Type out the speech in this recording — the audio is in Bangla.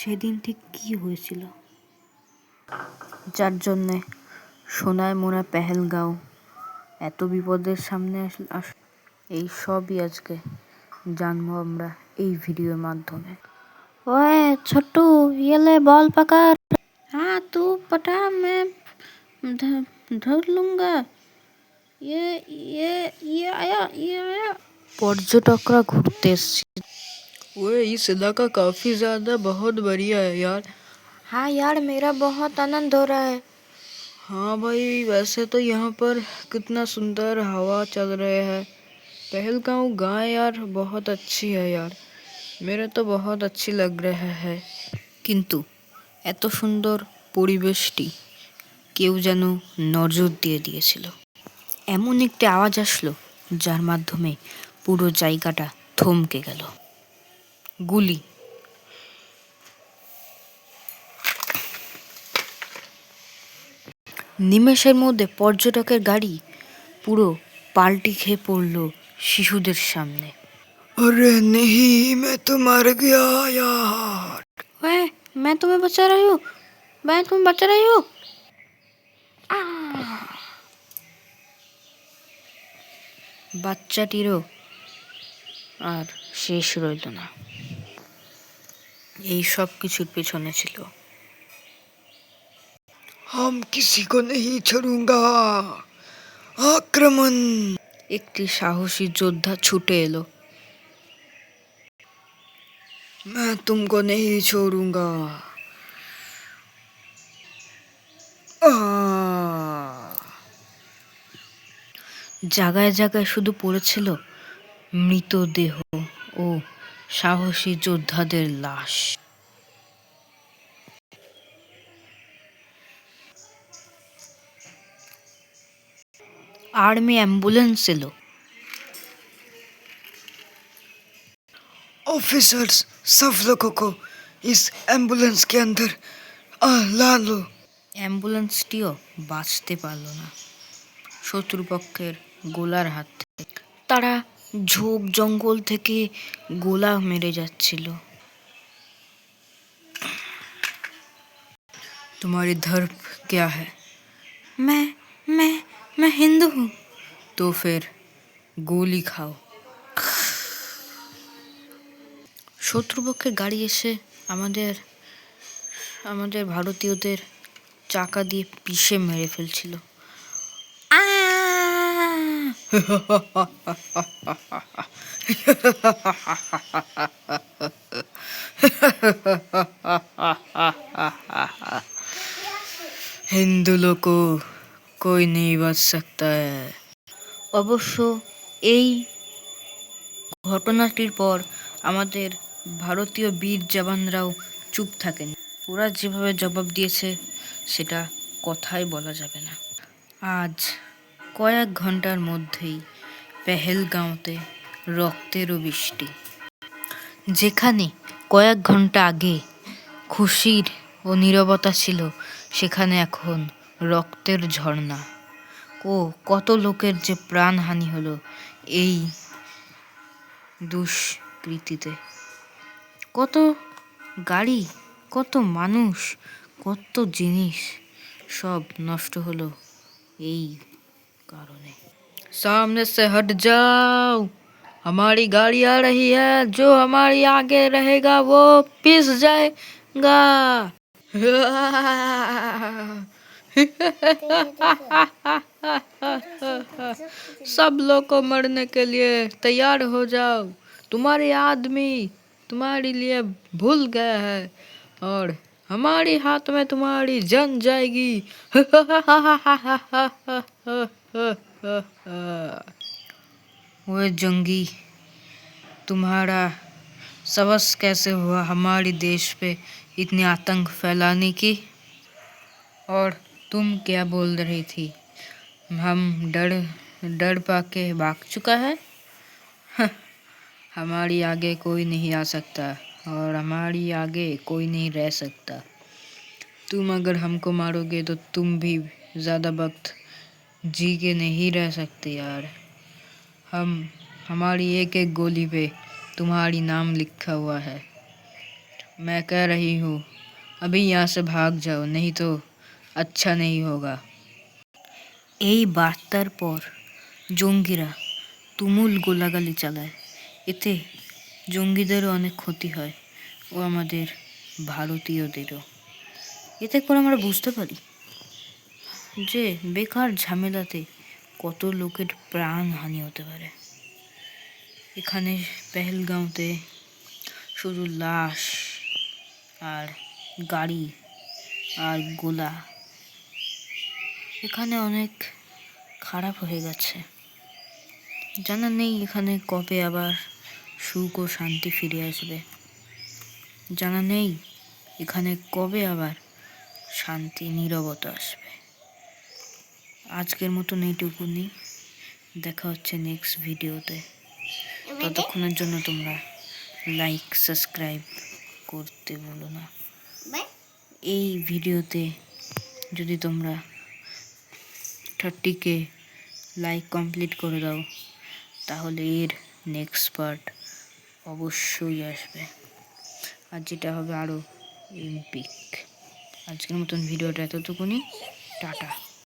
সেদিন ঠিক কি হয়েছিল যার জন্যে সোনায় মোড়া পেহেলগাঁও এত বিপদের সামনে এই সবই আজকে জানবো আমরা এই ভিডিওর মাধ্যমে। ओए छोटू ये ले बॉल पकड़। हाँ तू पटा मैं धर लूंगा। ये आया। পর্যটকরা ঘুরতে এসেছে। ओए इस इलाका काफी ज्यादा बहुत बढ़िया है यार। हाँ यार मेरा बहुत आनंद हो रहा है। हाँ भाई वैसे तो यहाँ पर कितना सुंदर हवा चल रहे है। पहलगांव गाँव यार बहुत अच्छी है यार, मेरे तो बहुत अच्छी लग रहा है। কিন্তু এত সুন্দর পরিবেশটি কেউ যেন নজর দিয়ে দিয়েছিল। এমন একটি আওয়াজ আসলো যার মাধ্যমে পুরো জায়গাটা থমকে গেল। গুলি। নিমেষের মধ্যে পর্যটকের গাড়ি পুরো পাল্টি খেয়ে পড়ল শিশুদের সামনে। अरे नहीं मैं तो मर गया यार। ओए मैं तुम्हें बचा रही हूँ, मैं तुम्हें बचा रही हूँ। বাচ্চাটিরও আর শেষ রইল না। এই সব কিছুর পেছনে ছিল हम किसी को नहीं छोड़ूंगा, आक्रमण। একটি সাহসী যোদ্ধা ছুটে এলো। मैं तुमको नहीं छोड़ूंगा। জায়গায় জায়গায় শুধু পড়েছিল মৃতদেহ ও সাহসী যোদ্ধাদের লাশ। Army ambulance yellow. ऑफिसर्स सब लोगों को इस एम्बुलेंस के अंदर ला लो। অ্যাম্বুলেন্সটিও বাঁচতে পারল না শত্রুপক্ষের গোলার হাত থেকে। তারা ঝোপ জঙ্গল থেকে গোলা মেরে যাচ্ছিল। तुम्हारी धर्म क्या है? मैं मैं हिंदू हूँ। तो फिर गोली खाओ। শত্রুপক্ষের গাড়ি এসে আমাদের আমাদের ভারতীয়দের চাকা দিয়ে পিষে মেরে ফেলছিল। हिंदू लोग को कोई नहीं बच सकता है। অবশ্য এই ঘটনাটির পর আমাদের ভারতীয় বীর জওয়ানরাও চুপ থাকেনি। ওরা যেভাবে জবাব দিয়েছে সেটা কথাই বলা যাবে না। আজ কয়েক ঘন্টার মধ্যেই পেহেলগাঁওতে রক্তেরও বৃষ্টি। যেখানে কয়েক ঘন্টা আগে খুশির ও নীরবতা ছিল সেখানে এখন রক্তের ঝর্ণা। কত লোকের যে প্রাণহানি হলো এই দুষ্কৃতিতে। কত গাড়ি, কত মানুষ, কত জিনিস সব নষ্ট হলো এই কারণে। सामने से हट जाओ, हमारी गाड़ी आ रही है, जो हमारी आगे रहेगा वो पिस जाएगा। सब लोग को मरने के लिए तैयार हो जाओ, तुम्हारे आदमी तुम्हारे लिए भूल गया है और हमारी हाथ में तुम्हारी जान जाएगी। वो जंगी, तुम्हारा साहस कैसे हुआ हमारे देश पे इतने आतंक फैलाने की? और तुम क्या बोल रही थी? हम डर पाके भाग चुका है। हमारी आगे कोई नहीं आ सकता और हमारी आगे कोई नहीं रह सकता। तुम अगर हमको मारोगे तो तुम भी ज़्यादा वक्त जी के नहीं रह सकते यार। हमारी एक एक गोली पे तुम्हारी नाम लिखा हुआ है। मैं कह रही हूँ अभी यहाँ से भाग जाओ, नहीं तो अच्छा नहीं होगा। এই বার্তার পর জঙ্গিরা তুমুল গোলাগালি চালায়। এতে জঙ্গিদেরও অনেক ক্ষতি হয় ও আমাদের ভারতীয়দেরও। এতে করে আমরা বুঝতে পারি যে বেকার ঝামেলাতে কত লোকের প্রাণহানি হতে পারে। এখানে পেহেলগাঁওতে শুধু লাশ আর গাড়ি আর গোলা, এখানে অনেক খারাপ হয়ে গেছে। জানা নেই এখানে কবে আবার সুখ ও শান্তি ফিরে আসবে। জানা নেই এখানে কবে আবার শান্তি নীরবতা আসবে। আজকের মতন এইটুকুনি, দেখা হচ্ছে নেক্সট ভিডিওতে। ততক্ষণের জন্য তোমরা লাইক সাবস্ক্রাইব করতে বলো না। এই ভিডিওতে যদি তোমরা 30K লাইক কমপ্লিট করে দাও তাহলে এর নেক্সট পার্ট অবশ্যই আসবে, আর যেটা হবে আরও এপিক। আজকের মতন ভিডিওটা এতটুকুনি, টাটা।